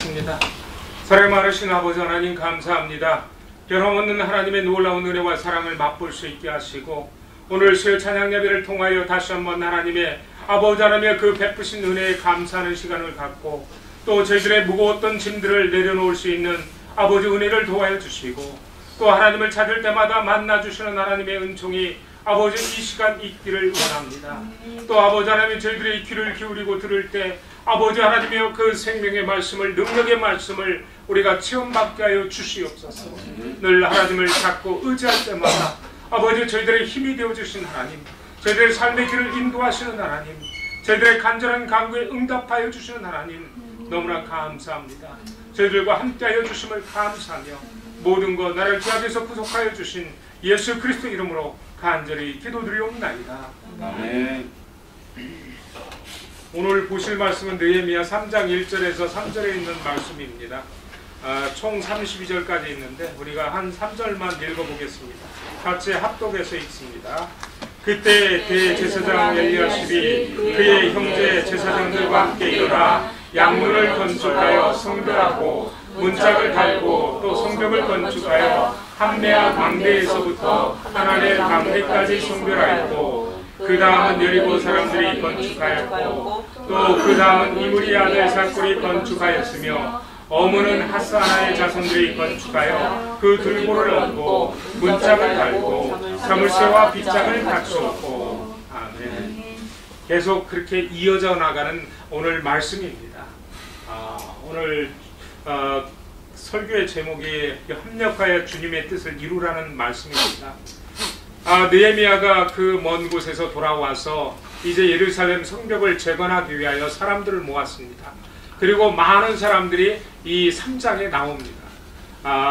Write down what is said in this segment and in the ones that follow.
기도하겠습니다. 사랑 많으신 아버지 하나님 감사합니다. 변함없는 하나님의 놀라운 은혜와 사랑을 맛볼 수 있게 하시고 오늘 수요 찬양 예배를 통하여 다시 한번 하나님의 아버지 하나님의 그 베푸신 은혜에 감사하는 시간을 갖고 또 저희들의 무거웠던 짐들을 내려놓을 수 있는 아버지 은혜를 도와여 주시고 또 하나님을 찾을 때마다 만나주시는 하나님의 은총이 아버지 이 시간 있기를 원합니다. 또 아버지 하나님 저희들의 귀를 기울이고 들을 때 아버지 하나님의 그 생명의 말씀을 능력의 말씀을 우리가 체험받게 하여 주시옵소서. 늘 하나님을 찾고 의지할 때마다 아버지 저희들의 힘이 되어주신 하나님, 저희들의 삶의 길을 인도하시는 하나님, 저희들의 간절한 간구에 응답하여 주시는 하나님 너무나 감사합니다. 저희들과 함께하여 주심을 감사하며 모든 것 나를 죄악에서 구속하여 주신 예수 그리스도 이름으로 간절히 기도드리옵나이다. 아멘. 오늘 보실 말씀은 느헤미야 3장 1절에서 3절에 있는 말씀입니다. 총 32절까지 있는데 우리가 한 3절만 읽어보겠습니다. 같이 합독해서 읽습니다. 그때 대제사장 엘리야십이 그의 형제 제사장들과 함께 일어나 양문을 건축하여 성벽하고 문짝을 달고 또 성벽을 건축하여 함메아 광대에서부터 하나넬 광대까지 성별하였고 그 다음은 여리고 사람들이 건축하였고 또 그 다음은 이므리 아들 살골이 건축하였으며 어문은 하사나의 자손들이 건축하여 그 들보를 얻고 문짝을 달고 자물쇠와 빗장을 갖추었고. 아멘. 계속 그렇게 이어져 나가는 오늘 말씀입니다. 오늘 설교의 제목이 협력하여 주님의 뜻을 이루라는 말씀입니다. 느헤미야가 그 먼 곳에서 돌아와서 이제 예루살렘 성벽을 재건하기 위하여 사람들을 모았습니다. 그리고 많은 사람들이 이 3장에 나옵니다.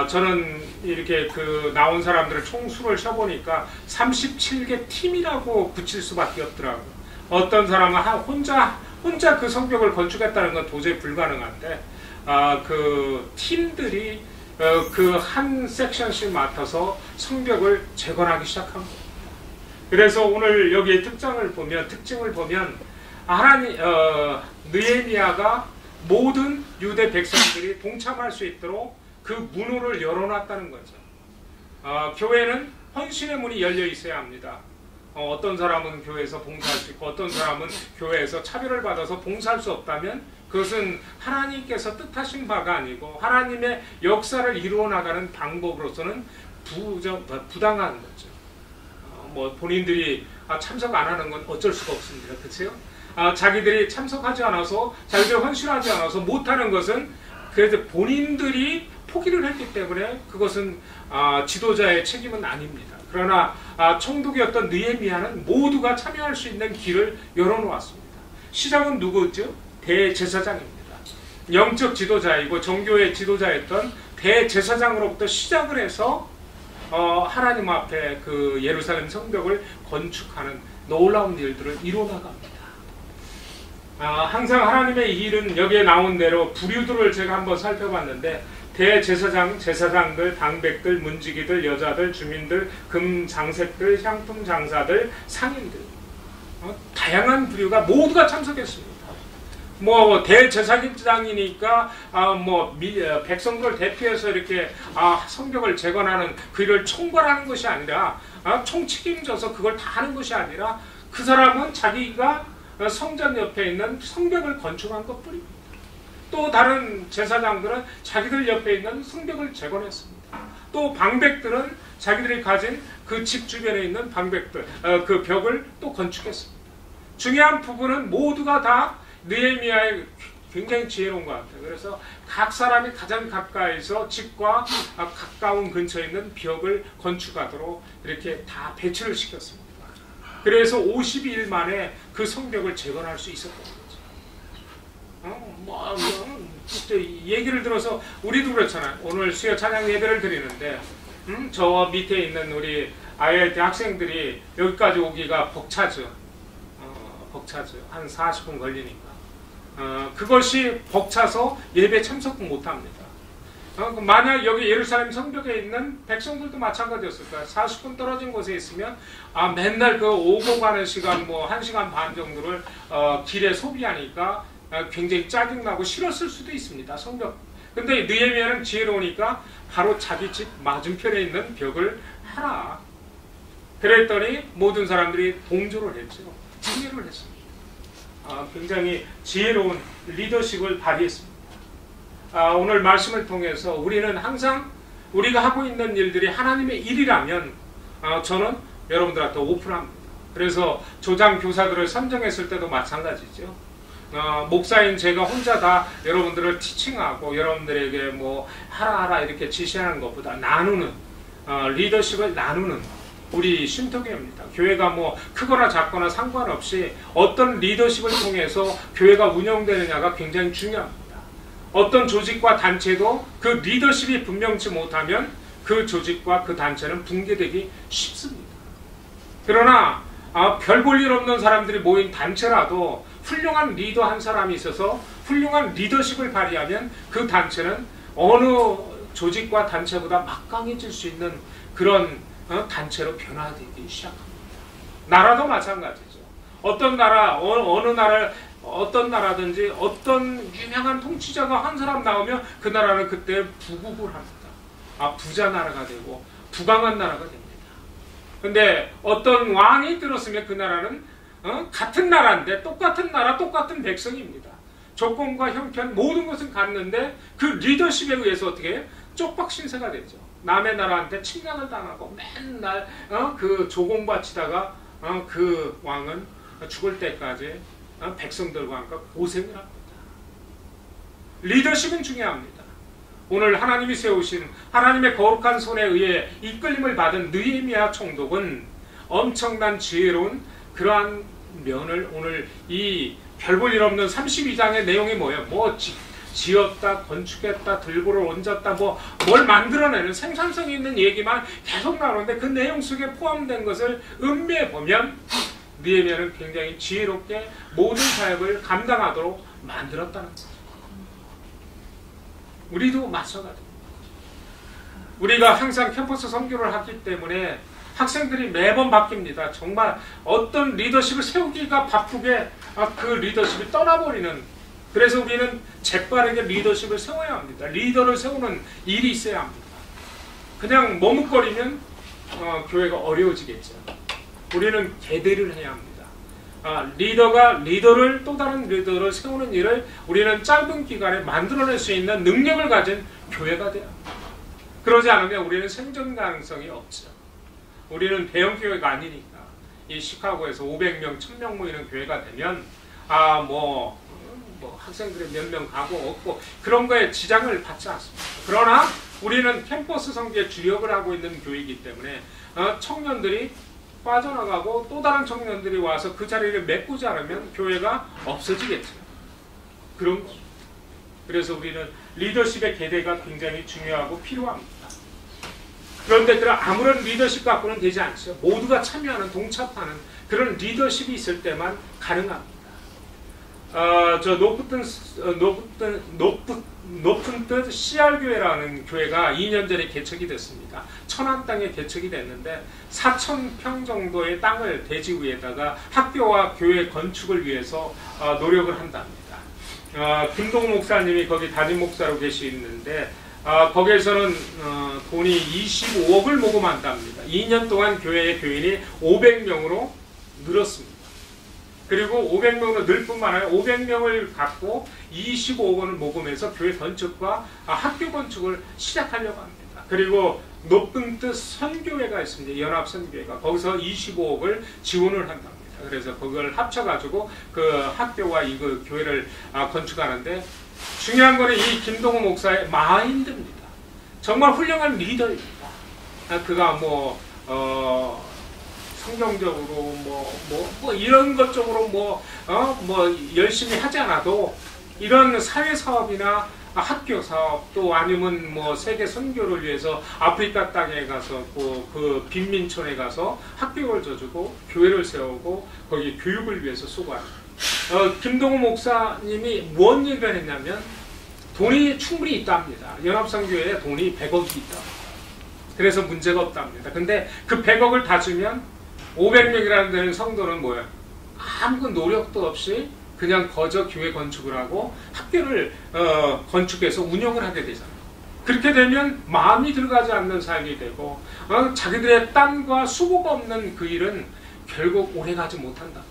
저는 이렇게 그 나온 사람들을 총수를 쳐보니까 37개 팀이라고 붙일 수밖에 없더라고요. 어떤 사람은 혼자 그 성벽을 건축했다는 건 도저히 불가능한데 그 팀들이 그 한 섹션씩 맡아서 성벽을 재건하기 시작한 겁니다. 그래서 오늘 여기에 특징을 보면 느헤미야가 모든 유대 백성들이 동참할 수 있도록 그 문호를 열어놨다는 거죠. 교회는 헌신의 문이 열려 있어야 합니다. 어떤 사람은 교회에서 봉사할 수 있고 어떤 사람은 교회에서 차별을 받아서 봉사할 수 없다면 그것은 하나님께서 뜻하신 바가 아니고 하나님의 역사를 이루어 나가는 방법으로서는 부당한 거죠. 뭐 본인들이 참석 안 하는 건 어쩔 수가 없습니다. 그렇죠? 자기들이 참석하지 않아서 자기들이 헌신하지 않아서 못하는 것은 그래도 본인들이 포기를 했기 때문에 그것은 지도자의 책임은 아닙니다. 그러나 총독이었던 느헤미야는 모두가 참여할 수 있는 길을 열어놓았습니다. 시작은 누구죠? 대제사장입니다. 영적 지도자이고 종교의 지도자였던 대제사장으로부터 시작을 해서 하나님 앞에 그 예루살렘 성벽을 건축하는 놀라운 일들을 이뤄나갑니다. 항상 하나님의 일은 여기에 나온 대로 부류들을 제가 한번 살펴봤는데 대제사장, 제사장들, 방백들, 문지기들, 여자들, 주민들, 금장색들, 향품장사들, 상인들 다양한 부류가 모두가 참석했습니다. 뭐 대제사장이니까 백성들을 대표해서 이렇게 성벽을 재건하는 그 일을 총괄하는 것이 아니라 총책임져서 그걸 다 하는 것이 아니라 그 사람은 자기가 성전 옆에 있는 성벽을 건축한 것뿐입니다. 또 다른 제사장들은 자기들 옆에 있는 성벽을 재건했습니다. 또 방백들은 자기들이 가진 그 집 주변에 있는 방백들 그 벽을 또 건축했습니다. 중요한 부분은 모두가 다 느헤미야의 굉장히 지혜로운 것 같아요. 그래서 각 사람이 가장 가까이서 집과 가까운 근처에 있는 벽을 건축하도록 이렇게 다 배치를 시켰습니다. 그래서 52일 만에 그 성벽을 재건할 수 있었던 거죠. 진짜 얘기를 들어서 우리도 그렇잖아요. 오늘 수요 찬양 예배를 드리는데 저 밑에 있는 우리 ILT 학생들이 여기까지 오기가 벅차죠. 한 40분 걸리니까. 그것이 벅차서 예배 참석 못합니다. 만약 여기 예루살렘 성벽에 있는 백성들도 마찬가지였을 거예요. 40분 떨어진 곳에 있으면 맨날 그 오고 가는 시간 1시간 반 정도를 길에 소비하니까 굉장히 짜증나고 싫었을 수도 있습니다. 성벽. 근데 느헤미야는 지혜로우니까 바로 자기 집 맞은편에 있는 벽을 하라. 그랬더니 모든 사람들이 동조를 했죠. 참여를 했습니다. 굉장히 지혜로운 리더십을 발휘했습니다. 오늘 말씀을 통해서 우리는 항상 우리가 하고 있는 일들이 하나님의 일이라면 저는 여러분들한테 오픈합니다. 그래서 조장 교사들을 선정했을 때도 마찬가지죠. 목사인 제가 혼자 다 여러분들을 티칭하고 여러분들에게 뭐 하라 이렇게 지시하는 것보다 나누는 리더십을 나누는 우리 쉼터교회입니다. 교회가 뭐 크거나 작거나 상관없이 어떤 리더십을 통해서 교회가 운영되느냐가 굉장히 중요합니다. 어떤 조직과 단체도 그 리더십이 분명치 못하면 그 조직과 그 단체는 붕괴되기 쉽습니다. 그러나 별 볼 일 없는 사람들이 모인 단체라도 훌륭한 리더 한 사람이 있어서 훌륭한 리더십을 발휘하면 그 단체는 어느 조직과 단체보다 막강해질 수 있는 그런 단체로 변화되기 시작합니다. 나라도 마찬가지죠. 어떤 나라, 어느 나라, 어떤 나라든지 어떤 유명한 통치자가 한 사람 나오면 그 나라는 그때 부국을 합니다. 부자 나라가 되고 부강한 나라가 됩니다. 근데 어떤 왕이 들었으면 그 나라는 같은 나라인데 똑같은 나라, 똑같은 백성입니다. 조건과 형편 모든 것은 같는데 그 리더십에 의해서 어떻게 해요? 쪽박 신세가 되죠. 남의 나라한테 침략을 당하고 맨날 그 조공바치다가 그 왕은 죽을 때까지 백성들과 함께 고생을 합니다. 리더십은 중요합니다. 오늘 하나님이 세우신 하나님의 거룩한 손에 의해 이끌림을 받은 느헤미야 총독은 엄청난 지혜로운 그러한 면을 오늘 이 별 볼 일 없는 32장의 내용이 뭐예요? 뭐 지었다, 건축했다, 들보를 얹었다, 뭘 만들어내는 생산성이 있는 얘기만 계속 나오는데 그 내용 속에 포함된 것을 음미해 보면 느헤미야는 굉장히 지혜롭게 모든 사역을 감당하도록 만들었다는 거죠. 우리도 마찬가지입니다. 우리가 항상 캠퍼스 선교를 하기 때문에 학생들이 매번 바뀝니다. 정말 어떤 리더십을 세우기가 바쁘게 그 리더십이 떠나버리는, 그래서 우리는 재빠르게 리더십을 세워야 합니다. 리더를 세우는 일이 있어야 합니다. 그냥 머뭇거리면 교회가 어려워지겠죠. 우리는 계대를 해야 합니다. 리더를 또 다른 리더를 세우는 일을 우리는 짧은 기간에 만들어낼 수 있는 능력을 가진 교회가 돼야 합니다. 그러지 않으면 우리는 생존 가능성이 없죠. 우리는 대형 교회가 아니니까. 이 시카고에서 500명, 1000명 모이는 교회가 되면 학생들이 몇 명 가고 없고 그런 거에 지장을 받지 않습니다. 그러나 우리는 캠퍼스 선교에 주력을 하고 있는 교회이기 때문에 청년들이 빠져나가고 또 다른 청년들이 와서 그 자리를 메꾸지 않으면 교회가 없어지겠죠. 그런 거죠. 그래서 우리는 리더십의 계대가 굉장히 중요하고 필요합니다. 그런데 아무런 리더십 갖고는 되지 않죠. 모두가 참여하는, 동참하는 그런 리더십이 있을 때만 가능합니다. 높은 뜻 CR교회라는 교회가 2년 전에 개척이 됐습니다. 천안 땅에 개척이 됐는데 4,000평 정도의 땅을 대지 위에다가 학교와 교회 건축을 위해서 노력을 한답니다. 김동욱 목사님이 거기 담임 목사로 계시는데 거기에서는 돈이 25억을 모금한답니다. 2년 동안 교회의 교인이 500명으로 늘었습니다. 그리고 500명으로 늘 뿐만 아니라 500명을 갖고 25억 원을 모금해서 교회 건축과 학교 건축을 시작하려고 합니다. 그리고 높은 뜻 선교회가 있습니다. 연합선교회가. 거기서 25억을 지원을 한답니다. 그래서 그걸 합쳐가지고 그 학교와 그 교회를 건축하는데 중요한 거는 이 김동호 목사의 마인드입니다. 정말 훌륭한 리더입니다. 그가 성경적으로 이런 것 쪽으로 열심히 하지 않아도 이런 사회 사업이나 학교 사업 또 아니면 세계 선교를 위해서 아프리카 땅에 가서 그 빈민촌에 가서 학교를 져주고 교회를 세우고 거기 교육을 위해서 수고합니다. 김동호 목사님이 뭔 얘기를 했냐면 돈이 충분히 있답니다. 연합선교회에 돈이 100억이 있다. 그래서 문제가 없답니다. 근데 그 100억을 다 주면 500명이라는 데는 성도는 뭐예요? 아무 노력도 없이 그냥 거저 교회 건축을 하고 학교를 건축해서 운영을 하게 되잖아요. 그렇게 되면 마음이 들어가지 않는 삶이 되고 자기들의 땀과 수고가 없는 그 일은 결국 오래가지 못한다.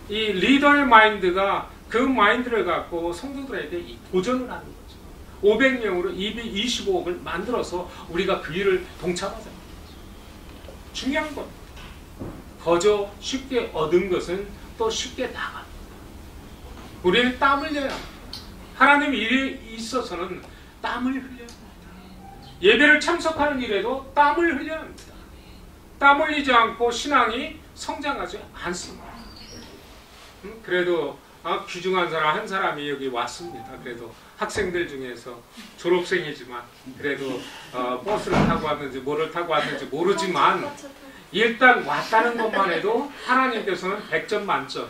이 리더의 마인드가 그 마인드를 갖고 성도들에게 도전을 하는 거죠. 500명으로 225억을 만들어서 우리가 그 일을 동참하자. 중요한 건 거저 쉽게 얻은 것은 또 쉽게 나갑니다. 우리는 땀 흘려야 합니다. 하나님 일에 있어서는 땀을 흘려야 합니다. 예배를 참석하는 일에도 땀을 흘려야 합니다. 땀 흘리지 않고 신앙이 성장하지 않습니다. 그래도 귀중한 사람 한 사람이 여기 왔습니다. 그래도 학생들 중에서 졸업생이지만 그래도 버스를 타고 왔는지 뭐를 타고 왔는지 모르지만 일단 왔다는 것만 해도 하나님께서는 100점 만점.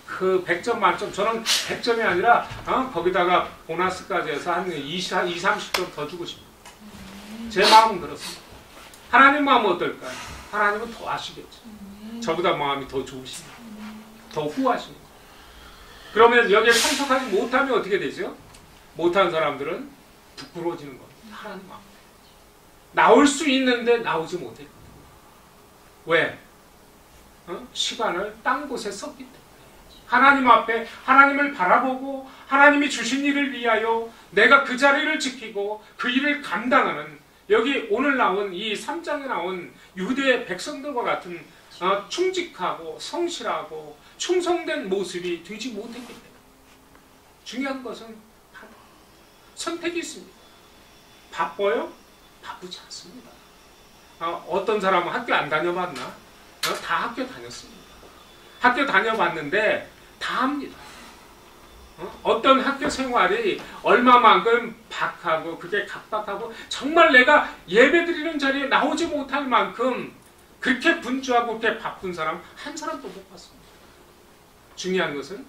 그 100점 만점, 저는 100점이 아니라 거기다가 보너스까지 해서 한 20, 30점 더 주고 싶어요. 제 마음은 그렇습니다. 하나님 마음은 어떨까요? 하나님은 더 아시겠죠. 저보다 마음이 더 좋으십니다. 더 후하십니다. 그러면 여기에 참석하지 못하면 어떻게 되죠? 못한 사람들은 부끄러워지는 겁니다. 하나님 마음. 나올 수 있는데 나오지 못했거든요. 왜? 시간을 딴 곳에 썼기 때문에. 하나님 앞에 하나님을 바라보고 하나님이 주신 일을 위하여 내가 그 자리를 지키고 그 일을 감당하는, 여기 오늘 나온 이 3장에 나온 유대의 백성들과 같은 충직하고 성실하고 충성된 모습이 되지 못했기 때문에. 중요한 것은 선택이 있습니다. 바빠요? 바쁘지 않습니다. 어떤 사람은 학교 안 다녀봤나? 다 학교 다녔습니다. 학교 다녀봤는데 다 합니다. 어떤 학교 생활이 얼마만큼 박하고 그게 각박하고 정말 내가 예배드리는 자리에 나오지 못할 만큼 그렇게 분주하고 그렇게 바쁜 사람 한 사람도 못 봤습니다. 중요한 것은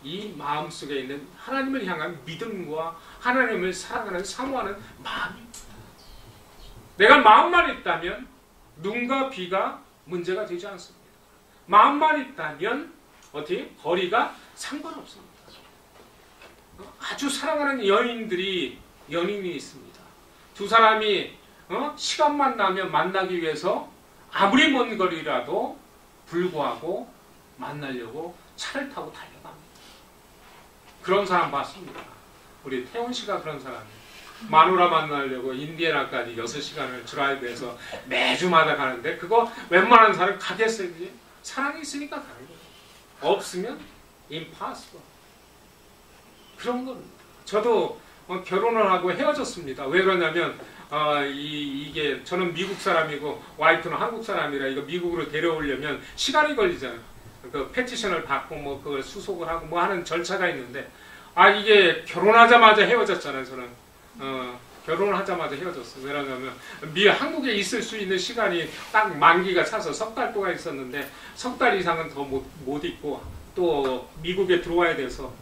이 마음속에 있는 하나님을 향한 믿음과 하나님을 사랑하는 사모하는 마음입니다. 내가 마음만 있다면 눈과 귀가 문제가 되지 않습니다. 마음만 있다면 어떻게? 거리가 상관없습니다. 아주 사랑하는 연인이 있습니다. 두 사람이 시간만 나면 만나기 위해서 아무리 먼 거리라도 불구하고 만나려고 차를 타고 달려갑니다. 그런 사람 봤습니다. 우리 태훈 씨가 그런 사람이에요. 마누라 만나려고 인디애나까지 6시간을 드라이브해서 매주마다 가는데 그거 웬만한 사람이 가겠어요? 그지? 사랑이 있으니까 가는 거예요. 없으면 impossible. 그런 겁니다. 저도 결혼을 하고 헤어졌습니다. 왜 그러냐면 이게 저는 미국 사람이고 와이프는 한국 사람이라 이거 미국으로 데려오려면 시간이 걸리잖아요. 그 페티션을 받고 뭐 그걸 수속을 하고 뭐 하는 절차가 있는데 이게 결혼하자마자 헤어졌잖아요. 저는 결혼을 하자마자 헤어졌어요. 왜냐하면 한국에 있을 수 있는 시간이 딱 만기가 차서 석 달 동안 있었는데 석 달 이상은 더 못 있고 또 미국에 들어와야 돼서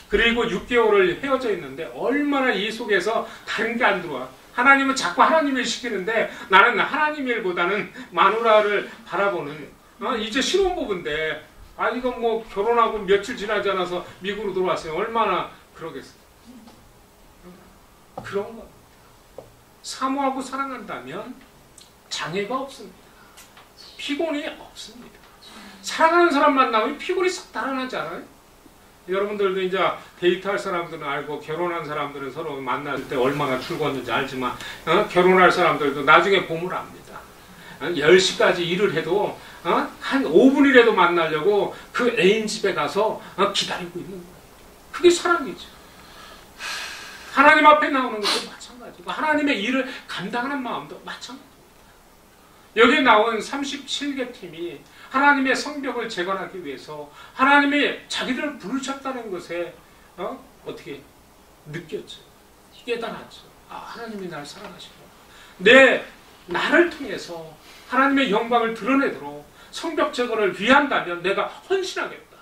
그리고 6개월을 헤어져 있는데 얼마나 이 속에서 다른 게 안 들어와. 하나님은 자꾸 하나님 일 시키는데 나는 하나님 일보다는 마누라를 바라보는 이제 신혼부부인데 이거 뭐 결혼하고 며칠 지나지 않아서 미국으로 들어왔어요. 얼마나 그러겠어요. 그런 겁니다. 사모하고 사랑한다면 장애가 없습니다. 피곤이 없습니다. 사랑하는 사람 만나면 피곤이 싹 달아나지 않아요? 여러분들도 이제 데이트할 사람들은 알고 결혼한 사람들은 서로 만날 때 얼마나 즐거웠는지 알지만 결혼할 사람들도 나중에 보면 압니다. 10시까지 일을 해도 한 5분이라도 만나려고 그 애인 집에 가서 기다리고 있는 거예요. 그게 사랑이죠. 하나님 앞에 나오는 것도 마찬가지고 하나님의 일을 감당하는 마음도 마찬가지입니다. 여기 나온 37개 팀이 하나님의 성벽을 재건하기 위해서 하나님이 자기들을 부르셨다는 것에 어떻게 느꼈죠. 깨달았죠. 하나님이 나를 사랑하시구나. 나를 통해서 하나님의 영광을 드러내도록 성벽 재건을 위한다면 내가 헌신하겠다.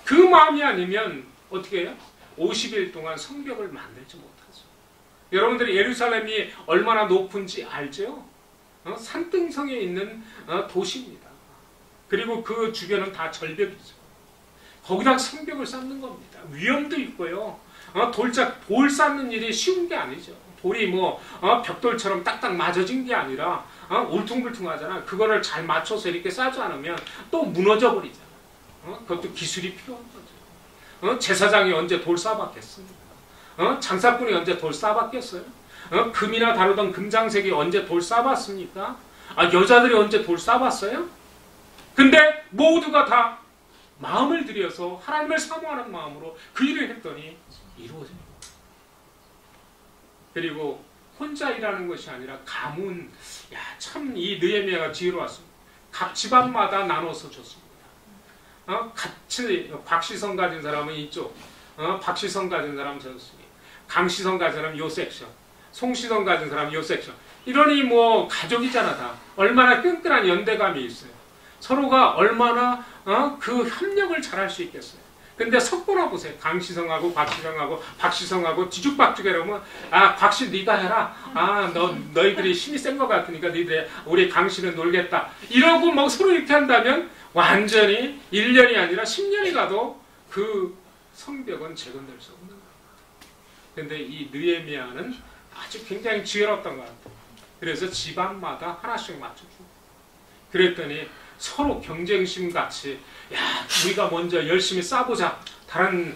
그 마음이 아니면 어떻게 해요? 50일 동안 성벽을 만들지 못하죠. 여러분들이 예루살렘이 얼마나 높은지 알죠? 산등성에 있는 도시입니다. 그리고 그 주변은 다 절벽이죠. 거기다 성벽을 쌓는 겁니다. 위험도 있고요. 돌 쌓는 일이 쉬운 게 아니죠. 돌이 뭐 벽돌처럼 딱딱 맞아진 게 아니라 울퉁불퉁하잖아. 그거를 잘 맞춰서 이렇게 쌓지 않으면 또 무너져 버리잖아. 그것도 기술이 필요한 거죠. 제사장이 언제 돌 쌓아봤겠습니까? 장사꾼이 언제 돌 쌓아봤겠어요? 금이나 다루던 금장색이 언제 돌 쌓아봤습니까? 여자들이 언제 돌 쌓아봤어요? 근데 모두가 다 마음을 들여서 하나님을 사모하는 마음으로 그 일을 했더니 이루어져요. 그리고 혼자 일하는 것이 아니라 가문, 참 이 느헤미야가 지혜로웠습니다. 각 집안마다 나눠서 줬습니다. 같이 박시성 가진 사람은 이쪽, 박시성 가진 사람은 저쪽, 강시성 가진 사람은 요 섹션, 송시성 가진 사람은 요 섹션. 이러니 뭐 가족이잖아 다. 얼마나 끈끈한 연대감이 있어요. 서로가 얼마나 그 협력을 잘할 수 있겠어요. 근데 섞어놔 보세요. 강시성하고 박시성하고 박시성하고 뒤죽박죽 이러면 곽시 네가 해라. 너희들이 힘이 센 것 같으니까 너희들 우리 강시는 놀겠다. 이러고 막 서로 이렇게 한다면 완전히 1년이 아니라 10년이 가도 그 성벽은 재건될 수 없는 거예요. 근데 이 느헤미야는 아주 굉장히 지혜로웠던 것 같아요. 그래서 집안마다 하나씩 맞춰주고 그랬더니 서로 경쟁심 같이 우리가 먼저 열심히 싸보자. 다른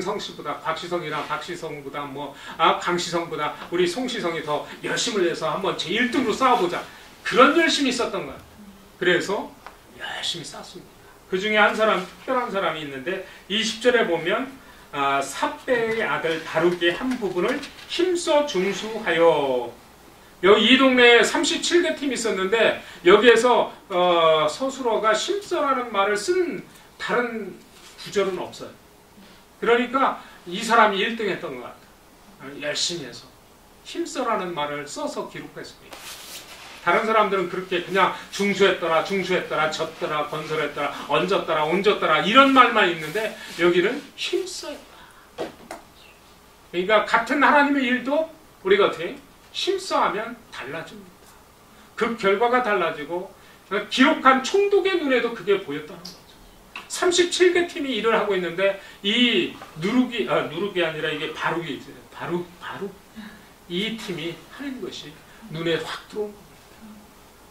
성씨보다 곽시성이나 박시성보다 강시성보다 우리 송시성이 더 열심을 내서 한번 제1등으로 싸워보자. 그런 열심이 있었던 거예요. 그래서 열심히 쌌습니다. 그 중에 한 사람, 특별한 사람이 있는데 20절에 보면 삿배의 아들 바룩의 한 부분을 힘써 중수하여. 여기 이 동네에 37개 팀이 있었는데 여기에서 서술어가 힘써라는 말을 쓴 다른 구절은 없어요. 그러니까 이 사람이 1등 했던 것 같아요. 열심히 해서 힘써라는 말을 써서 기록했습니다. 다른 사람들은 그렇게 그냥 중수했더라, 졌더라, 건설했더라, 얹었더라, 옮졌더라 이런 말만 있는데 여기는 힘써요. 그러니까 같은 하나님의 일도 우리가 어떻게 힘써하면 달라집니다. 그 결과가 달라지고 기록한 총독의 눈에도 그게 보였다는 거죠. 37개 팀이 일을 하고 있는데 이 누룩이 아니라 이게 바룩이 있어요. 바룩 이 팀이 하는 것이 눈에 확 들어온 겁니다.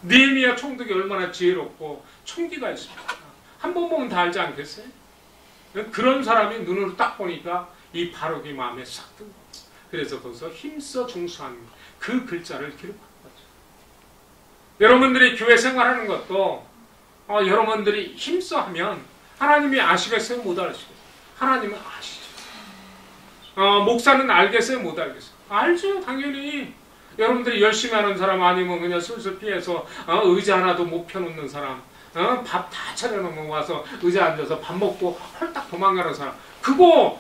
느헤미야 총독이 얼마나 지혜롭고 총기가 있습니까? 한 번 보면 다 알지 않겠어요? 그런 사람이 눈으로 딱 보니까 이 바룩이 마음에 싹 든 거예요. 그래서 거기서 힘써 중수하는 그 글자를 기록한 거죠. 여러분들이 교회 생활하는 것도 여러분들이 힘써 하면 하나님이 아시겠어요? 못 아시겠어요? 하나님은 아시죠. 목사는 알겠어요? 못 알겠어요? 알죠. 당연히. 여러분들이 열심히 하는 사람 아니면 그냥 슬슬 피해서 의자 하나도 못 펴놓는 사람, 밥 다 차려놓으면 와서 의자 앉아서 밥 먹고 헐딱 도망가는 사람, 그거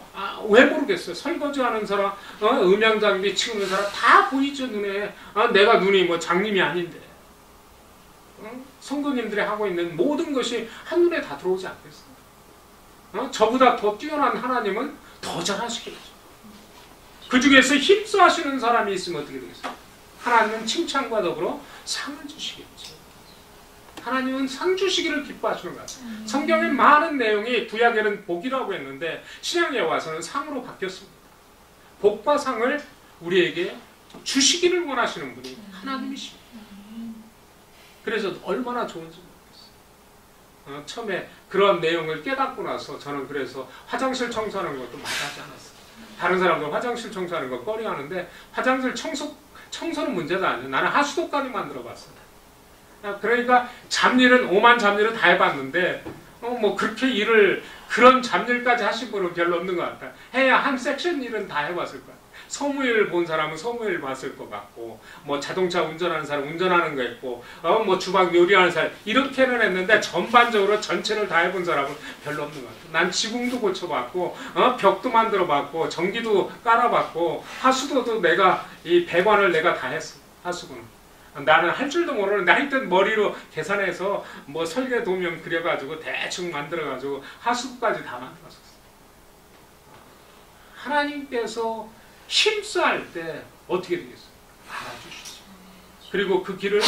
왜 모르겠어요? 설거지하는 사람, 음향장비 치우는 사람 다 보이죠 눈에. 내가 눈이 뭐 장님이 아닌데 성도님들이 하고 있는 모든 것이 한눈에 다 들어오지 않겠어요? 저보다 더 뛰어난 하나님은 더 잘하시겠죠. 그 중에서 힘써 하시는 사람이 있으면 어떻게 되겠어요? 하나님은 칭찬과 더불어 상을 주시겠죠. 하나님은 상 주시기를 기뻐하시는 것 같아요. 성경의 많은 내용이 구약에는 복이라고 했는데 신약에 와서는 상으로 바뀌었습니다. 복과 상을 우리에게 주시기를 원하시는 분이 하나님이십니다. 그래서 얼마나 좋은지 모르겠어요. 처음에 그런 내용을 깨닫고 나서 저는 그래서 화장실 청소하는 것도 말하지 않았어요. 다른 사람들 화장실 청소하는 거 꺼려하는데 화장실 청소는 문제가 아니에요. 나는 하수도까지 만들어봤어요. 그러니까 오만 잡일은 다 해봤는데 뭐 그렇게 그런 잡일까지 하신 분은 별로 없는 것 같아요. 해야 한 섹션 일은 다 해봤을 거예요. 소무일 본 사람은 소무일 봤을 것 같고, 뭐 자동차 운전하는 사람 운전하는 거 했고, 뭐 주방 요리하는 사람 이렇게는 했는데 전반적으로 전체를 다 해본 사람은 별로 없는 것 같아요. 난 지붕도 고쳐봤고, 벽도 만들어봤고, 전기도 깔아봤고, 하수도도 이 배관을 내가 다 했어. 하수구는. 나는 할 줄도 모르는데 하여튼 머리로 계산해서 뭐 설계 도면 그려가지고 대충 만들어가지고 하수구까지 다 만들었었어. 하나님께서 힘써할 때 어떻게 되겠어요? 알아주시죠. 그리고 그 길을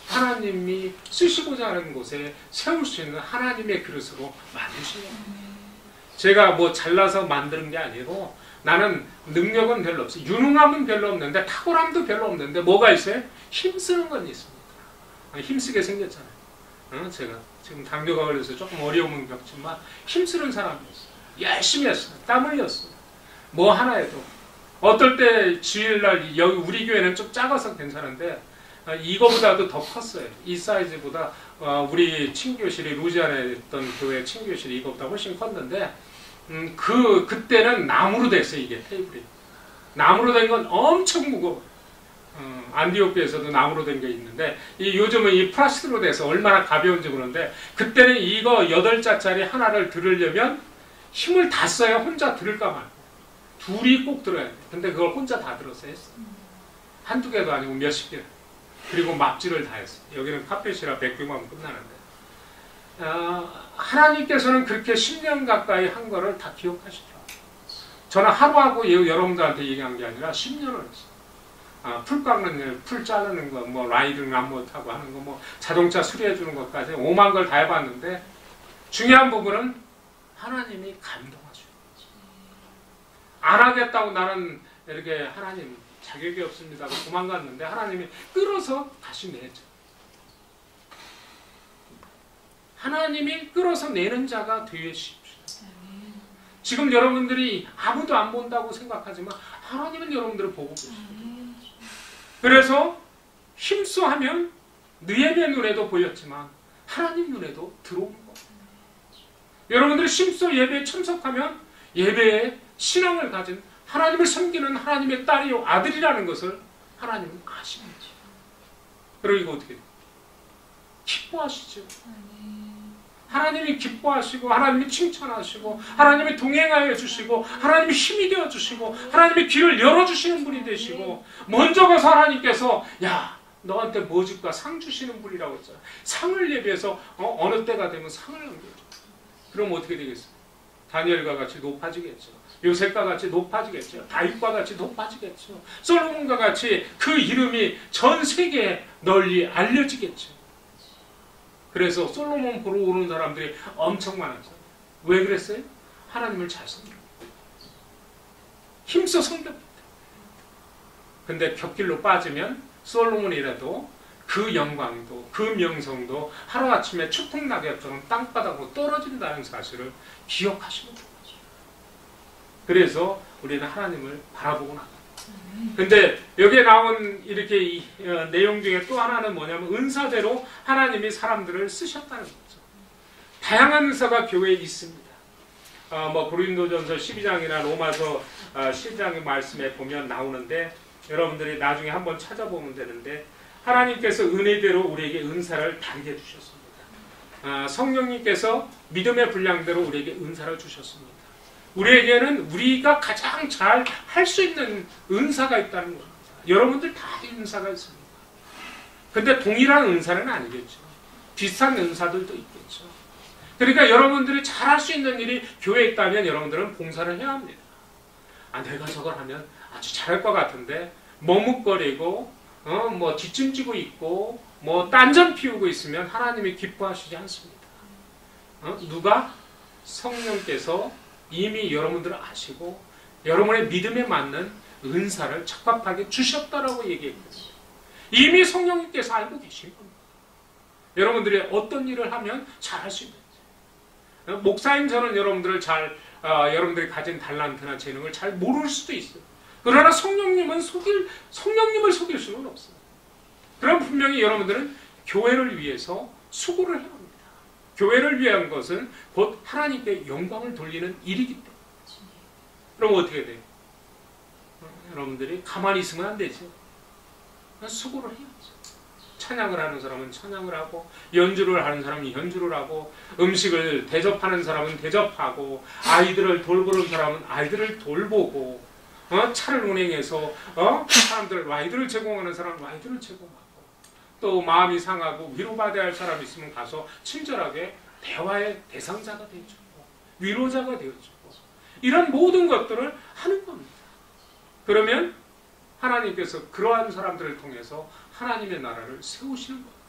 하나님이 쓰시고자 하는 곳에 세울 수 있는 하나님의 그릇으로 만드시는 거예요. 제가 뭐 잘나서 만드는 게 아니고 나는 능력은 별로 없어요. 유능함은 별로 없는데 탁월함도 별로 없는데 뭐가 있어요? 힘쓰는 건 있습니다. 힘쓰게 생겼잖아요. 제가 지금 당뇨가 걸려서 조금 어려움은 겪지만 힘쓰는 사람이었어요. 열심히 했어요. 땀 흘렸어요. 뭐 하나 해도. 어떨 때 주일날 여기 우리 교회는 좀 작아서 괜찮은데 이거보다도 더 컸어요. 이 사이즈보다 우리 친교실이 루지안에 있던 교회 친교실이 이거보다 훨씬 컸는데 그때는 나무로 됐어요. 이게 테이블이. 나무로 된 건 엄청 무거워요. 안디옥교에서도 나무로 된 게 있는데 요즘은 이 플라스틱으로 돼서 얼마나 가벼운지 모르는데 그때는 이거 8자짜리 하나를 들으려면 힘을 다 써야 혼자 들을까 말고 둘이 꼭 들어야 돼요. 근데 그걸 혼자 다 들어서 했어요. 한두 개도 아니고 몇십 개. 그리고 막지를 다 했어요. 여기는 카펫이라 100개만 끝나는데 하나님께서는 그렇게 10년 가까이 한 거를 다 기억하시더라고요. 저는 하루하고 여러분들한테 얘기한 게 아니라 10년을 했어요. 풀 깎는 일, 풀 자르는 거, 뭐 라이딩 람못하고 하는 거, 뭐 자동차 수리해 주는 것까지 5만 걸 다 해봤는데 중요한 부분은 하나님이 감동하셔요. 안 하겠다고 나는 이렇게 하나님 자격이 없습니다 하고 도망갔는데 하나님이 끌어서 다시 내죠. 하나님이 끌어서 내는 자가 되십시오. 지금 여러분들이 아무도 안 본다고 생각하지만 하나님은 여러분들을 보고 계십니다. 그래서 힘써하면 느헤미야 눈에도 보였지만 하나님 눈에도 들어오는 거예요. 여러분들이 힘써 예배에 참석하면 예배에 신앙을 가진 하나님을 섬기는 하나님의 딸이요 아들이라는 것을 하나님은 아십니다. 그러니까 어떻게 돼요? 기뻐하시죠. 하나님이 기뻐하시고 하나님이 칭찬하시고 하나님이 동행하여 주시고 하나님이 힘이 되어 주시고 하나님이 길을 열어주시는 분이 되시고 먼저 가서 하나님께서 야 너한테 뭐 줄까 상 주시는 분이라고 했잖아요. 상을 예비해서 어느 때가 되면 상을 넘겨줘. 그럼 어떻게 되겠어요? 다니엘과 같이 높아지겠죠. 요셉과 같이 높아지겠죠. 다윗과 같이 높아지겠죠. 솔로몬과 같이 그 이름이 전 세계에 널리 알려지겠죠. 그래서 솔로몬 보러 오는 사람들이 엄청 많았어요. 왜 그랬어요? 하나님을 잘 섬겨. 힘써 섬겼다. 근데 곁길로 빠지면 솔로몬이라도 그 영광도 그 명성도 하루아침에 추풍낙엽처럼 땅바닥으로 떨어진다는 사실을 기억하시면 좋겠죠. 그래서 우리는 하나님을 바라보고 나갑니다. 근데 여기에 나온 이렇게 내용 중에 또 하나는 뭐냐면 은사대로 하나님이 사람들을 쓰셨다는 거죠. 다양한 은사가 교회에 있습니다. 뭐 고린도전서 12장이나 로마서 10장의 말씀에 보면 나오는데 여러분들이 나중에 한번 찾아보면 되는데 하나님께서 은혜대로 우리에게 은사를 다르게 주셨습니다. 성령님께서 믿음의 분량대로 우리에게 은사를 주셨습니다. 우리에게는 우리가 가장 잘 할 수 있는 은사가 있다는 겁니다. 여러분들 다 은사가 있습니다. 근데 동일한 은사는 아니겠죠. 비슷한 은사들도 있겠죠. 그러니까 여러분들이 잘 할 수 있는 일이 교회에 있다면 여러분들은 봉사를 해야 합니다. 내가 저걸 하면 아주 잘할 것 같은데 머뭇거리고 뭐 뒷짐지고 있고 뭐 딴전 피우고 있으면 하나님이 기뻐하시지 않습니다. 누가? 성령께서 이미 여러분들을 아시고 여러분의 믿음에 맞는 은사를 적합하게 주셨다라고 얘기했거든요. 이미 성령님께서 알고 계신 겁니다. 여러분들이 어떤 일을 하면 잘할 수 있는지. 목사인 저는 여러분들을 여러분들이 가진 달란트나 재능을 잘 모를 수도 있어요. 그러나 성령님을 속일 수는 없어요. 그럼 분명히 여러분들은 교회를 위해서 수고를 해야 합니다. 교회를 위한 것은 곧 하나님께 영광을 돌리는 일이기 때문에. 그럼 어떻게 돼요? 여러분들이 가만히 있으면 안 되죠. 수고를 해야죠. 찬양을 하는 사람은 찬양을 하고 연주를 하는 사람은 연주를 하고 음식을 대접하는 사람은 대접하고 아이들을 돌보는 사람은 아이들을 돌보고 차를 운행해서 사람들 라이드를 제공하는 사람은 라이드를 제공하고 또 마음이 상하고 위로받아야 할 사람이 있으면 가서 친절하게 대화의 대상자가 되어주고 위로자가 되어주고 이런 모든 것들을 하는 겁니다. 그러면 하나님께서 그러한 사람들을 통해서 하나님의 나라를 세우시는 겁니다.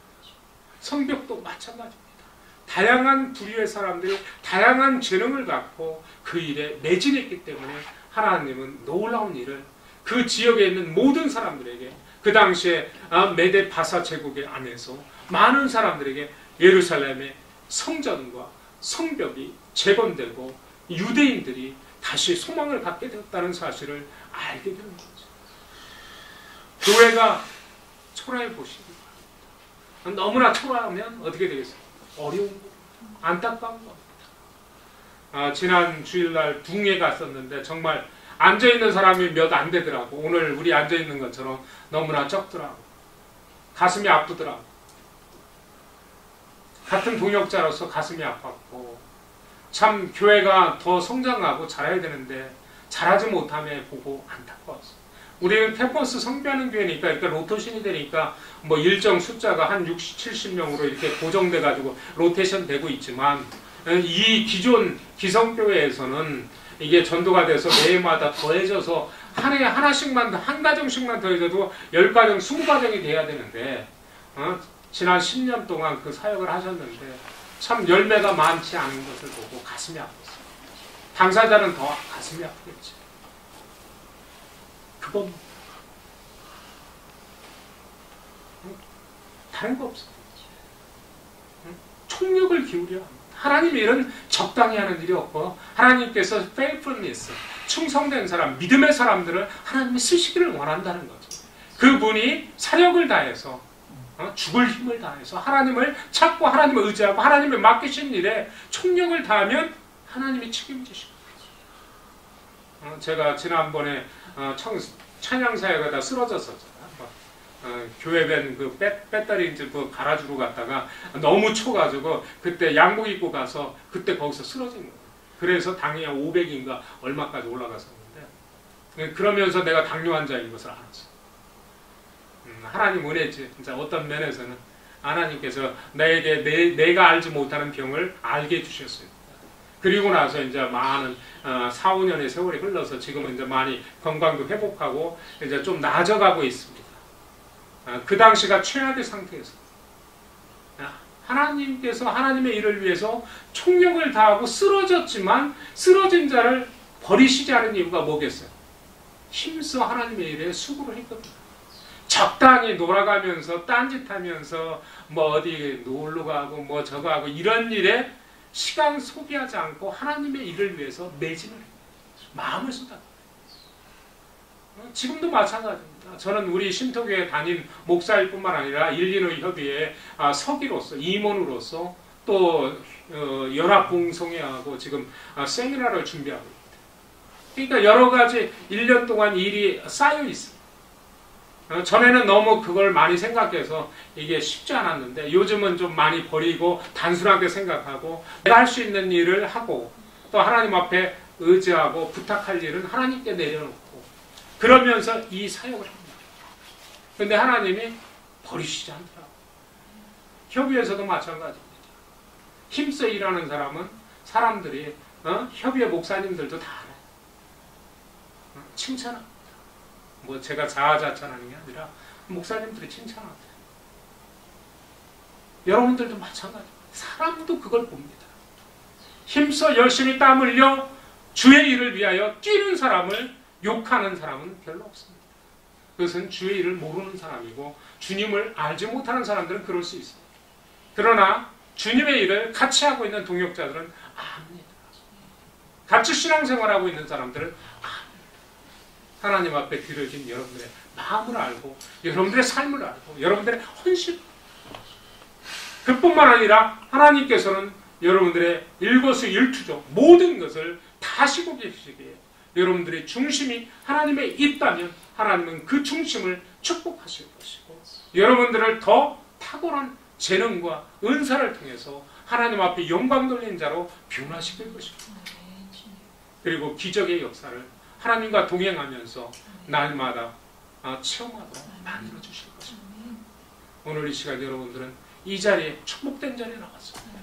성벽도 마찬가지입니다. 다양한 부류의 사람들이 다양한 재능을 갖고 그 일에 매진했기 때문에 하나님은 놀라운 일을 그 지역에 있는 모든 사람들에게, 그 당시에 메데 바사 제국의 안에서 많은 사람들에게 예루살렘의 성전과 성벽이 재건되고 유대인들이 다시 소망을 갖게 되었다는 사실을 알게 되는 거죠. 교회가 초라해 보시기 바랍니다. 너무나 초라하면 어떻게 되겠어요? 어려운 거, 안타까운 겁니다. 지난 주일날 붕에 갔었는데 정말 앉아있는 사람이 몇 안 되더라고. 오늘 우리 앉아있는 것처럼 너무나 적더라고. 가슴이 아프더라고. 같은 동역자로서 가슴이 아팠고, 참 교회가 더 성장하고 잘해야 되는데 잘하지 못함에 보고 안타까웠어. 우리는 캠퍼스 성비하는 교회니까, 그러니까 로테이션이 되니까 뭐 일정 숫자가 한 60, 70명으로 이렇게 고정돼 가지고 로테이션 되고 있지만, 이 기존 기성교회에서는 이게 전도가 돼서 매해마다 더해져서 한 해에 하나씩만, 한 가정씩만 더해져도 10가정, 20가정이 돼야 되는데, 지난 10년 동안 그 사역을 하셨는데 참 열매가 많지 않은 것을 보고 가슴이 아팠어요. 당사자는 더 가슴이 아프겠지. 그건 다른 거 없어. 총력을 기울여야 합니다. 하나님 일은 적당히 하는 일이 없고, 하나님께서 faithfulness, 충성된 사람, 믿음의 사람들을 하나님이 쓰시기를 원한다는 거죠. 그분이 사력을 다해서, 죽을 힘을 다해서 하나님을 찾고 하나님을 의지하고 하나님을 맡기신 일에 총력을 다하면 하나님이 책임지시고. 제가 지난번에 찬양사역에다 쓰러졌었잖아요. 교회밴 그 배터리 이제 그 갈아주러 갔다가 너무 쳐가지고 그때 양복 입고 가서 그때 거기서 쓰러진 거예요. 그래서 당이 500인가 얼마까지 올라갔었는데, 그러면서 내가 당뇨 환자인 것을 알았어요. 하나님 은혜지. 진짜 어떤 면에서는 하나님께서 나에게 내가 알지 못하는 병을 알게 해주셨습니다. 그리고 나서 이제 많은 4, 5년의 세월이 흘러서 지금은 이제 많이 건강도 회복하고 이제 좀 나아져가고 있습니다. 그 당시가 최악의 상태에서 하나님께서 하나님의 일을 위해서 총력을 다하고 쓰러졌지만 쓰러진 자를 버리시지 않은 이유가 뭐겠어요? 힘써 하나님의 일에 수고를 했거든요. 적당히 놀아가면서 딴짓하면서 뭐 어디 놀러 가고 뭐 저거 하고 이런 일에 시간 소비하지 않고 하나님의 일을 위해서 매진을 해요. 마음을 쏟아. 지금도 마찬가지입니다. 저는 우리 신토교회 담임 목사일 뿐만 아니라 일리노이 협의회 서기로서, 임원으로서 또 연합봉송회하고 지금 세미나를 준비하고 있습니다. 그러니까 여러 가지 1년 동안 일이 쌓여 있습니다. 전에는 너무 그걸 많이 생각해서 이게 쉽지 않았는데 요즘은 좀 많이 버리고 단순하게 생각하고 내가 할 수 있는 일을 하고 또 하나님 앞에 의지하고 부탁할 일은 하나님께 내려놓고 그러면서 이 사역을 합니다. 그런데 하나님이 버리시지 않더라고요. 협의회에서도 마찬가지입니다. 힘써 일하는 사람은 사람들이 협의회 목사님들도 다 알아요. 칭찬합니다. 뭐 제가 자아자찬하는 게 아니라 목사님들이 칭찬합니다. 여러분들도 마찬가지입니다. 사람도 그걸 봅니다. 힘써 열심히 땀 흘려 주의 일을 위하여 뛰는 사람을 욕하는 사람은 별로 없습니다. 그것은 주의 일을 모르는 사람이고 주님을 알지 못하는 사람들은 그럴 수 있습니다. 그러나 주님의 일을 같이 하고 있는 동역자들은 압니다. 같이 신앙생활하고 있는 사람들은 압니다. 하나님 앞에 드려진 여러분들의 마음을 알고 여러분들의 삶을 알고 여러분들의 헌신, 그뿐만 아니라 하나님께서는 여러분들의 일거수일투족 모든 것을 다 하시고 계시기에 여러분들의 중심이 하나님에 있다면 하나님은 그 중심을 축복하실 것이고 여러분들을 더 탁월한 재능과 은사를 통해서 하나님 앞에 영광 돌리는 자로 변화시킬 것입니다. 그리고 기적의 역사를 하나님과 동행하면서 날마다 체험하도록 만들어주실 것입니다. 오늘 이 시간 여러분들은 이 자리에 축복된 자리에 나왔습니다.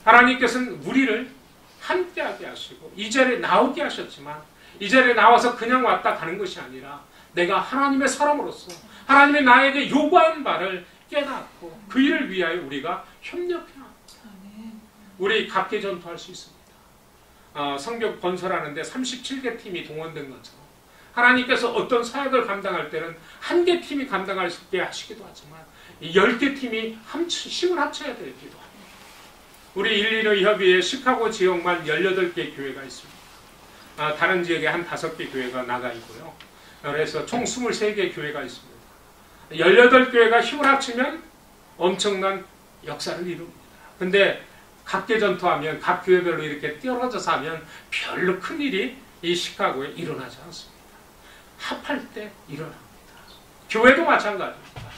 하나님께서는 우리를 함께하게 하시고 이 자리에 나오게 하셨지만 이 자리에 나와서 그냥 왔다 가는 것이 아니라 내가 하나님의 사람으로서 하나님의 나에게 요구한 바를 깨닫고 그 일을 위하여 우리가 협력해야 합니다. 우리 각계 전투할 수 있습니다. 성벽 건설하는데 37개 팀이 동원된 것처럼 하나님께서 어떤 사역을 감당할 때는 한 개 팀이 감당할 수 있게 하시기도 하지만 10개 팀이 힘을 합쳐야 되기도 합니다. 우리 일리노이 협의회 시카고 지역만 18개 교회가 있습니다. 다른 지역에 한 5개 교회가 나가 있고요. 그래서 총 23개 교회가 있습니다. 18교회가 힘을 합치면 엄청난 역사를 이룹니다. 근데 각계 전투하면 각 교회별로 이렇게 떨어져서 하면 별로 큰 일이 이 시카고에 일어나지 않습니다. 합할 때 일어납니다. 교회도 마찬가지입니다.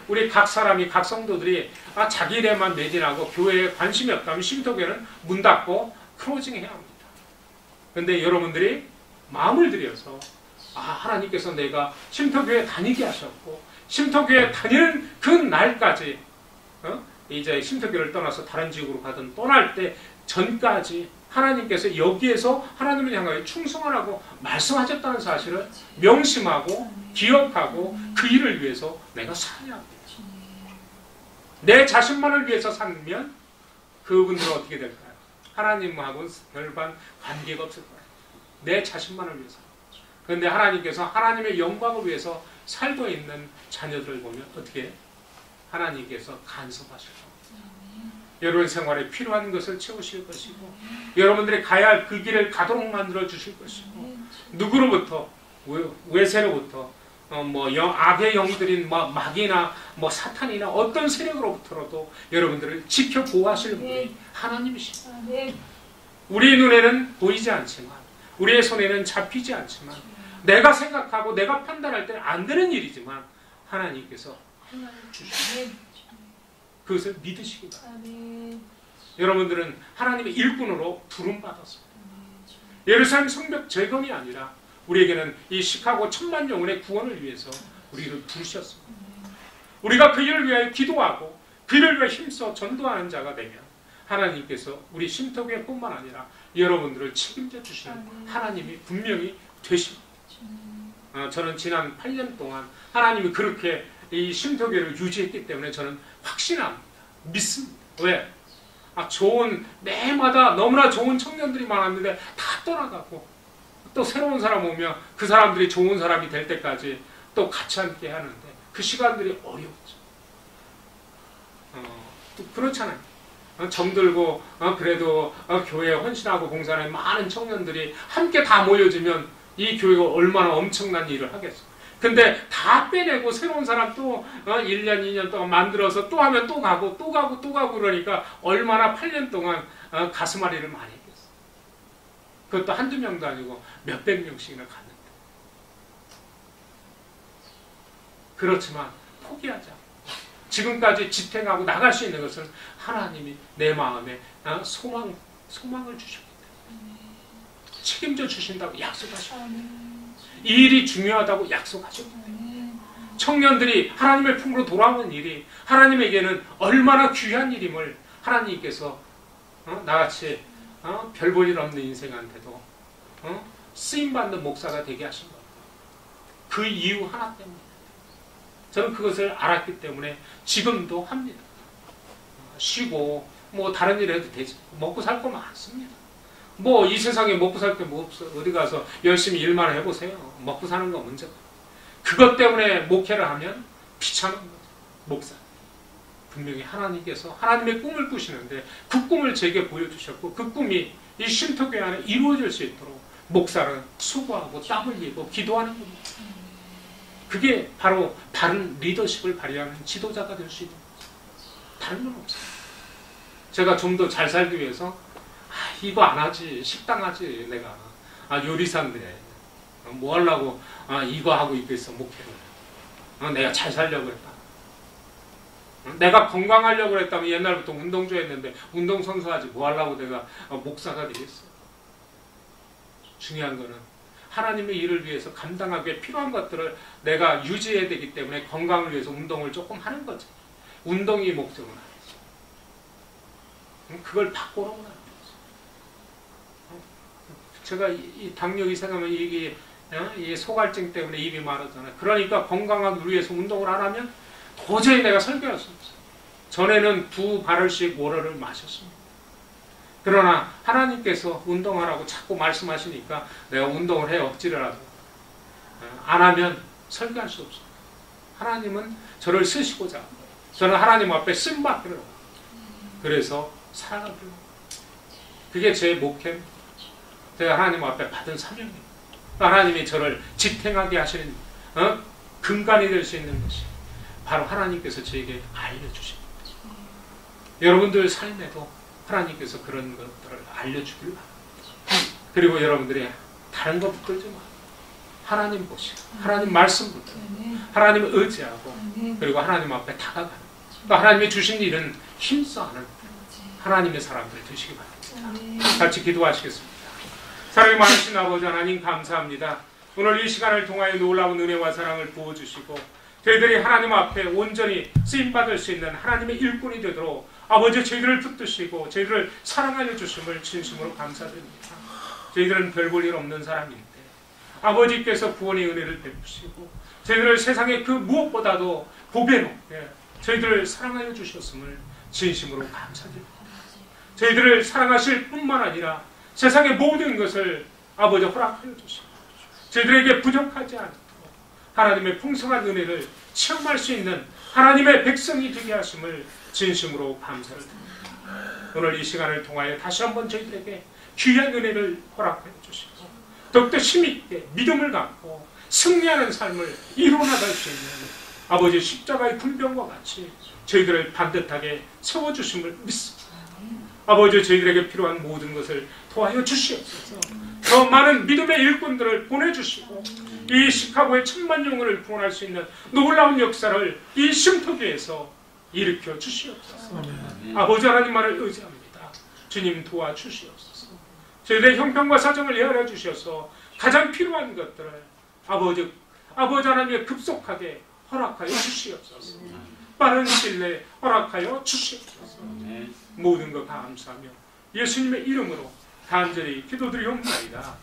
우리 각 사람이, 각 성도들이 자기 일에만 매진하고 교회에 관심이 없다면 쉼터교회는 문 닫고 클로징 해야 합니다. 근데 여러분들이 마음을 들여서 하나님께서 내가 쉼터교회 다니게 하셨고 쉼터교회 다니는 그 날까지 이제 쉼터교회를 떠나서 다른 지역으로 가든 떠날 때 전까지 하나님께서 여기에서 하나님을 향하여 충성하라고 말씀하셨다는 사실을 명심하고 기억하고 그 일을 위해서 내가 살아야 합니다. 내 자신만을 위해서 살면 그분들은 어떻게 될까요? 하나님하고는 별반 관계가 없을 거예요. 내 자신만을 위해서. 그런데 하나님께서 하나님의 영광을 위해서 살고 있는 자녀들을 보면 어떻게 하나님께서 간섭하실 겁니다. 여러분 생활에 필요한 것을 채우실 것이고 여러분들이 가야 할 그 길을 가도록 만들어 주실 것이고 누구로부터 외세로부터 악의 영들인 마귀나 사탄이나 어떤 세력으로부터라도 여러분들을 지켜 보호하시는 분이 하나님이십니다. 우리 눈에는 보이지 않지만 우리의 손에는 잡히지 않지만 내가 생각하고 내가 판단할 때는 안 되는 일이지만 하나님께서 주십니다. 그것을 믿으시기 바랍니다. 여러분들은 하나님의 일꾼으로 부름받았습니다. 예루살렘 성벽 재건이 아니라 우리에게는 이 시카고 1000만 영혼의 구원을 위해서 우리를 부르셨습니다. 우리가 그 일을 위하여 기도하고 그 일을 위해 힘써 전도하는 자가 되면 하나님께서 우리 쉼터교회뿐만 아니라 여러분들을 책임져 주시는 하나님이 분명히 되십니다. 저는 지난 8년 동안 하나님이 그렇게 이 쉼터교회를 유지했기 때문에 저는 확신합니다. 믿습니다. 왜? 매마다 너무나 좋은 청년들이 많았는데 다 떠나가고 또 새로운 사람 오면 그 사람들이 좋은 사람이 될 때까지 또 같이 함께 하는데 그 시간들이 어려웠죠. 또 그렇잖아요. 정들고 그래도 교회에 헌신하고 봉사하는 많은 청년들이 함께 다 모여지면 이 교회가 얼마나 엄청난 일을 하겠어요. 근데 다 빼내고 새로운 사람 또 1년, 2년 동안 만들어서 또 하면 또 가고 또 가고 또 가고 그러니까 얼마나 8년 동안 가슴앓이를 많이 했겠어요. 그것도 한두 명도 아니고 몇백 명씩이나 갔는데. 그렇지만 포기하지 않고 지금까지 지탱하고 나갈 수 있는 것은 하나님이 내 마음에 소망을 주셨기 때문에 책임져 주신다고 약속하셨고 이 일이 중요하다고 약속하셨기 때문에 청년들이 하나님의 품으로 돌아오는 일이 하나님에게는 얼마나 귀한 일임을 하나님께서 나같이 별 볼 일 없는 인생한테도 쓰임받는 목사가 되게 하신 겁니다. 그 이유 하나 때문에 저는 그것을 알았기 때문에 지금도 합니다. 쉬고 다른 일 해도 되지. 먹고 살 거 많습니다. 이 세상에 먹고 살 게 뭐 없어. 어디 가서 열심히 일만 해보세요. 먹고 사는 거 문제가. 그것 때문에 목회를 하면 비참한 거죠. 목사. 분명히 하나님께서 하나님의 꿈을 꾸시는데 그 꿈을 제게 보여주셨고 그 꿈이 이 쉼터교회 안에 이루어질 수 있도록 목사는 수고하고 땀 흘리고 기도하는 겁니다. 그게 바로 바른 리더십을 발휘하는 지도자가 될 수 있는 거죠. 다른 건 없어요. 제가 좀 더 잘 살기 위해서 이거 안 하지. 식당 하지. 내가. 요리사인데. 뭐 하려고 이거 하고 있겠어. 목회를. 내가 잘 살려고 했다. 내가 건강하려고 했다면 옛날부터 운동 좋아했는데 운동선수 하지. 뭐 하려고 내가 목사가 되겠어. 중요한 거는 하나님의 일을 위해서 감당하기에 필요한 것들을 내가 유지해야 되기 때문에 건강을 위해서 운동을 조금 하는 거지. 운동이 목적은 아니지. 그걸 바꾸는 건 아니지. 제가 이 당뇨 생각하면 이게 소갈증 때문에 입이 마르잖아요. 그러니까 건강하기 위해서 운동을 안 하면 도저히 내가 설교할 수 없어요. 전에는 2바렐씩 워러를 마셨습니다. 그러나 하나님께서 운동하라고 자꾸 말씀하시니까 내가 운동을 해 억지로라도 안 하면 설교할 수 없어요. 하나님은 저를 쓰시고자 저는 하나님 앞에 쓰임받기를 그래서 살아가기를 그게 제 목표입니다. 제가 하나님 앞에 받은 사명입니다. 하나님이 저를 지탱하게 하시는 근간이 될 수 있는 것이 바로 하나님께서 저에게 알려주십니다. 여러분들 삶에도 하나님께서 그런 것들을 알려주길 바랍니다. 그리고 여러분들이 다른 것 붙들지 마세요. 하나님 보시고 하나님 말씀 붙들고 하나님을 의지하고 그리고 하나님 앞에 다가가는 또 하나님이 주신 일은 힘써하는 하나님의 사람들 되시기 바랍니다. 같이 기도하시겠습니다. 사랑이 많으신 아버지 하나님 감사합니다. 오늘 이 시간을 통하여 놀라운 은혜와 사랑을 부어주시고 저희들이 하나님 앞에 온전히 쓰임받을 수 있는 하나님의 일꾼이 되도록 아버지 저희들을 붙드시고 저희들을 사랑하여 주심을 진심으로 감사드립니다. 저희들은 별 볼 일 없는 사람인데 아버지께서 구원의 은혜를 베푸시고 저희들을 세상의 그 무엇보다도 보배 높게 저희들을 사랑하여 주셨음을 진심으로 감사드립니다. 저희들을 사랑하실 뿐만 아니라 세상의 모든 것을 아버지 허락하여 주시고 저희들에게 부족하지 않도록 하나님의 풍성한 은혜를 체험할 수 있는 하나님의 백성이 되게 하심을 진심으로 감사를 드립니다. 오늘 이 시간을 통하여 다시 한번 저희들에게 귀한 은혜를 허락하여 주시고 더욱더 힘있게 믿음을 갖고 승리하는 삶을 이루어나갈 수 있는 아버지 십자가의 군병과 같이 저희들을 반듯하게 세워주심을 믿습니다. 아버지 저희들에게 필요한 모든 것을 도와여 주시옵소서. 더 많은 믿음의 일꾼들을 보내주시고 이 시카고의 1000만 영혼을 구원할 수 있는 놀라운 역사를 이 쉼터교에서 일으켜 주시옵소서. 아버지 하나님만을 의지합니다. 주님 도와주시옵소서. 저희들의 형편과 사정을 헤아려 주셔서 가장 필요한 것들을 아버지 하나님의 급속하게 허락하여 주시옵소서. 빠른 시일 내에 허락하여 주시옵소서. 모든 것 감사하며 예수님의 이름으로 간절히 기도드리옵나이다.